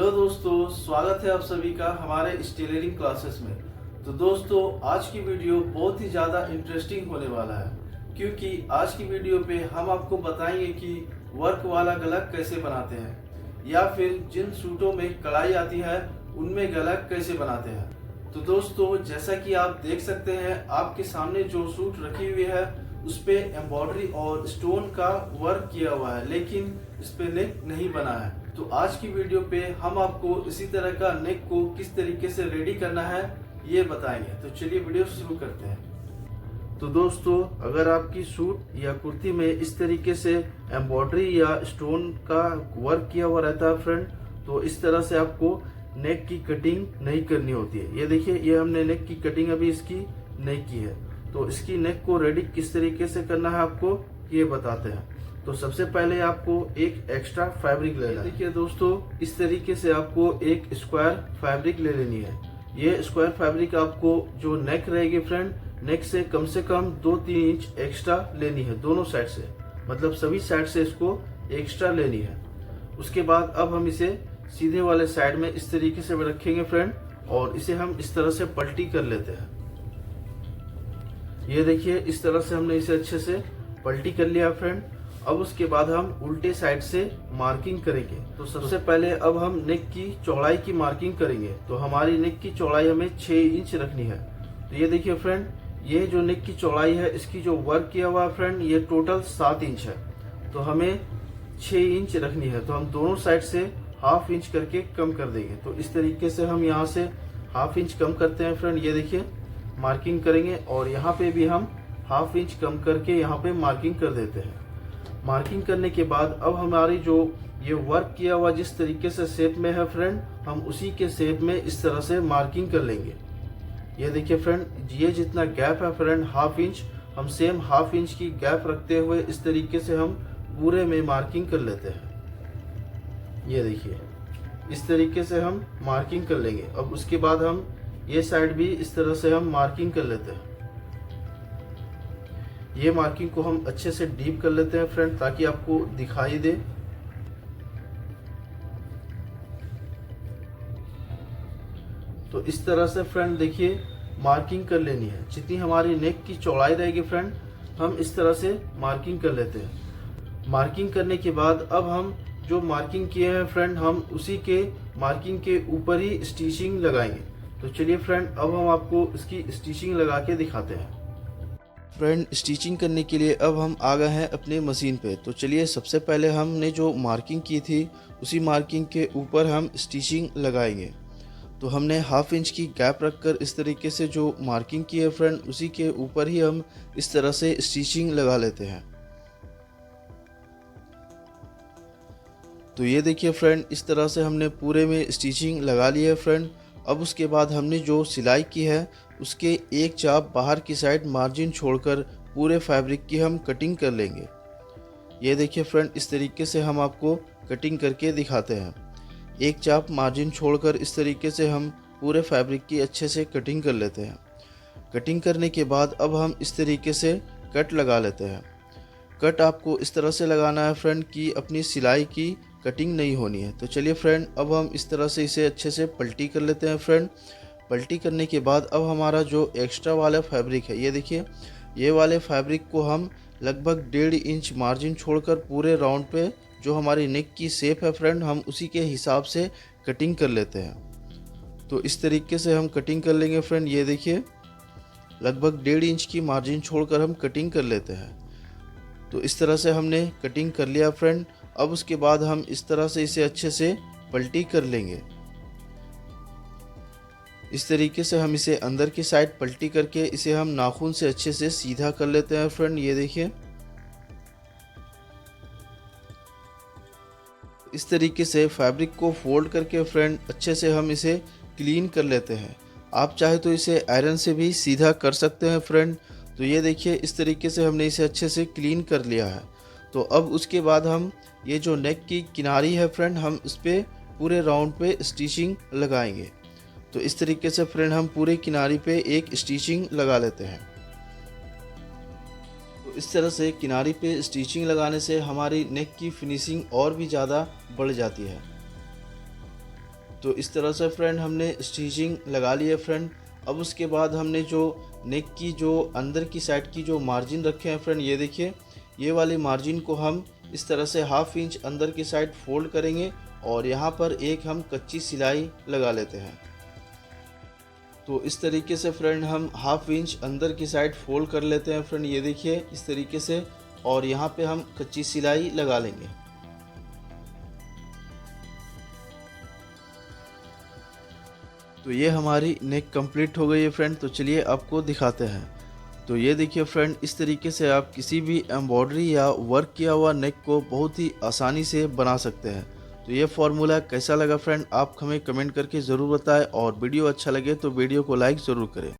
Hello दोस्तों, स्वागत है आप सभी का हमारे इस टेलरिंग क्लासेस में। तो दोस्तों, आज की वीडियो बहुत ही ज़्यादा इंटरेस्टिंग होने वाला है, क्योंकि आज की वीडियो पे हम आपको बताएंगे कि वर्क वाला गला कैसे बनाते हैं, या फिर जिन सूटों में कढ़ाई आती है उनमें गला कैसे बनाते हैं। तो दोस्तों, जैसा कि आप देख सकते हैं, आपके सामने जो सूट रखी हुई है उस पे एम्ब्रॉयडरी और स्टोन का वर्क किया हुआ है, लेकिन इस पे नेक नहीं बना है। तो आज की वीडियो पे हम आपको इसी तरह का नेक को किस तरीके से रेडी करना है ये बताएंगे। तो चलिए वीडियो शुरू करते हैं। तो दोस्तों, अगर आपकी सूट या कुर्ती में इस तरीके से एम्ब्रॉयडरी या स्टोन का वर्क किया हुआ रहता है फ्रेंड, तो इस तरह से आपको नेक की कटिंग नहीं करनी होती है। ये देखिए, ये हमने नेक की कटिंग अभी इसकी नहीं की है। तो इसकी नेक को रेडी किस तरीके से करना है आपको ये बताते हैं। तो सबसे पहले आपको एक एक्स्ट्रा फैब्रिक लेना है। देखिए दोस्तों, इस तरीके से आपको एक स्क्वायर फैब्रिक ले लेनी है। ये स्क्वायर फैब्रिक आपको जो नेक रहेगी फ्रेंड, नेक से कम 2-3 इंच एक्स्ट्रा लेनी है दोनों साइड से, मतलब सभी साइड से इसको एक्स्ट्रा लेनी है। उसके बाद अब हम इसे सीधे वाले साइड में इस तरीके से रखेंगे फ्रेंड, और इसे हम इस तरह से पलटी कर लेते हैं। ये देखिए, इस तरह से हमने इसे अच्छे से पलटी कर लिया फ्रेंड। अब उसके बाद हम उल्टे साइड से मार्किंग करेंगे। तो सबसे पहले अब हम नेक की चौड़ाई की मार्किंग करेंगे। तो हमारी नेक की चौड़ाई हमें 6 इंच रखनी है। तो ये देखिए फ्रेंड, ये जो नेक की चौड़ाई है, इसकी जो वर्क किया हुआ है फ्रेंड, ये टोटल 7 इंच है। तो हमें 6 इंच रखनी है। तो हम दोनों साइड से ½ इंच करके कम कर देंगे। तो इस तरीके से हम यहाँ से ½ इंच कम करते हैं फ्रेंड। ये देखिए, मार्किंग करेंगे, और यहाँ पे भी हम ½ इंच कम करके यहाँ पे मार्किंग कर देते हैं। मार्किंग करने के बाद अब हमारी जो ये वर्क किया हुआ जिस तरीके से शेप में है फ्रेंड, हम उसी के शेप में इस तरह से मार्किंग कर लेंगे। ये देखिए फ्रेंड, ये जितना गैप है फ्रेंड ½ इंच, हम सेम ½ इंच की गैप रखते हुए इस तरीके से हम पूरे में मार्किंग कर लेते हैं। ये देखिए, इस तरीके से हम मार्किंग कर लेंगे। अब उसके बाद हम ये साइड भी इस तरह से हम मार्किंग कर लेते हैं। ये मार्किंग को हम अच्छे से डीप कर लेते हैं फ्रेंड, ताकि आपको दिखाई दे। तो इस तरह से फ्रेंड देखिए, मार्किंग कर लेनी है। जितनी हमारी नेक की चौड़ाई रहेगी फ्रेंड, हम इस तरह से मार्किंग कर लेते हैं। मार्किंग करने के बाद अब हम जो मार्किंग किए हैं फ्रेंड, हम उसी के मार्किंग के ऊपर ही स्टिचिंग लगाएंगे। तो चलिए फ्रेंड, अब हम आपको इसकी स्टिचिंग लगा के दिखाते हैं। फ्रेंड, स्टिचिंग करने के लिए अब हम आ गए हैं अपने मशीन पे। तो चलिए, सबसे पहले हमने जो मार्किंग की थी उसी मार्किंग के ऊपर हम स्टिचिंग लगाएंगे। तो हमने ½ इंच की गैप रखकर इस तरीके से जो मार्किंग की है फ्रेंड, उसी के ऊपर ही हम इस तरह से स्टिचिंग लगा लेते हैं। तो ये देखिए फ्रेंड, इस तरह से हमने पूरे में स्टिचिंग लगा ली है फ्रेंड। अब उसके बाद हमने जो सिलाई की है उसके एक चाप बाहर की साइड मार्जिन छोड़कर पूरे फैब्रिक की हम कटिंग कर लेंगे। ये देखिए फ्रेंड, इस तरीके से हम आपको कटिंग करके दिखाते हैं। एक चाप मार्जिन छोड़कर इस तरीके से हम पूरे फैब्रिक की अच्छे से कटिंग कर लेते हैं। कटिंग करने के बाद अब हम इस तरीके से कट लगा लेते हैं। कट आपको इस तरह से लगाना है फ्रेंड कि अपनी सिलाई की कटिंग नहीं होनी है। तो चलिए फ्रेंड, अब हम इस तरह से इसे अच्छे से पलटी कर लेते हैं फ्रेंड। पलटी करने के बाद अब हमारा जो एक्स्ट्रा वाला फैब्रिक है, ये देखिए, ये वाले फैब्रिक को हम लगभग 1.5 इंच मार्जिन छोड़कर पूरे राउंड पे जो हमारी नेक की शेप है फ्रेंड, हम उसी के हिसाब से कटिंग कर लेते हैं। तो इस तरीके से हम कटिंग कर लेंगे फ्रेंड। ये देखिए, लगभग 1.5 इंच की मार्जिन छोड़कर हम कटिंग कर लेते हैं। तो इस तरह से हमने कटिंग कर लिया फ्रेंड। अब उसके बाद हम इस तरह से इसे अच्छे से पलटी कर लेंगे। इस तरीके से हम इसे अंदर की साइड पलटी करके इसे हम नाखून से अच्छे से सीधा कर लेते हैं फ्रेंड। ये देखिए, इस तरीके से फैब्रिक को फोल्ड करके फ्रेंड अच्छे से हम इसे क्लीन कर लेते हैं। आप चाहे तो इसे आयरन से भी सीधा कर सकते हैं फ्रेंड। तो ये देखिए, इस तरीके से हमने इसे अच्छे से क्लीन कर लिया है। तो अब उसके बाद हम ये जो नेक की किनारी है फ्रेंड, हम इस पर पूरे राउंड पे स्टिचिंग लगाएंगे। तो इस तरीके से फ्रेंड हम पूरे किनारी पे एक स्टिचिंग लगा लेते हैं। तो इस तरह से किनारी पे स्टिचिंग लगाने से हमारी नेक की फिनिशिंग और भी ज़्यादा बढ़ जाती है। तो इस तरह से फ्रेंड हमने स्टिचिंग लगा ली है फ्रेंड। अब उसके बाद हमने जो नेक की जो अंदर की साइड की जो मार्जिन रखे हैं फ्रेंड, ये देखिए, ये वाली मार्जिन को हम इस तरह से 1/2 इंच अंदर की साइड फोल्ड करेंगे और यहाँ पर एक हम कच्ची सिलाई लगा लेते हैं। तो इस तरीके से फ्रेंड हम 1/2 इंच अंदर की साइड फोल्ड कर लेते हैं फ्रेंड, ये देखिए इस तरीके से, और यहाँ पे हम कच्ची सिलाई लगा लेंगे। तो ये हमारी नेक कंप्लीट हो गई है फ्रेंड। तो चलिए आपको दिखाते हैं। तो ये देखिए फ्रेंड, इस तरीके से आप किसी भी एम्ब्रॉयडरी या वर्क किया हुआ नेक को बहुत ही आसानी से बना सकते हैं। तो ये फार्मूला कैसा लगा फ्रेंड, आप हमें कमेंट करके ज़रूर बताएं, और वीडियो अच्छा लगे तो वीडियो को लाइक ज़रूर करें।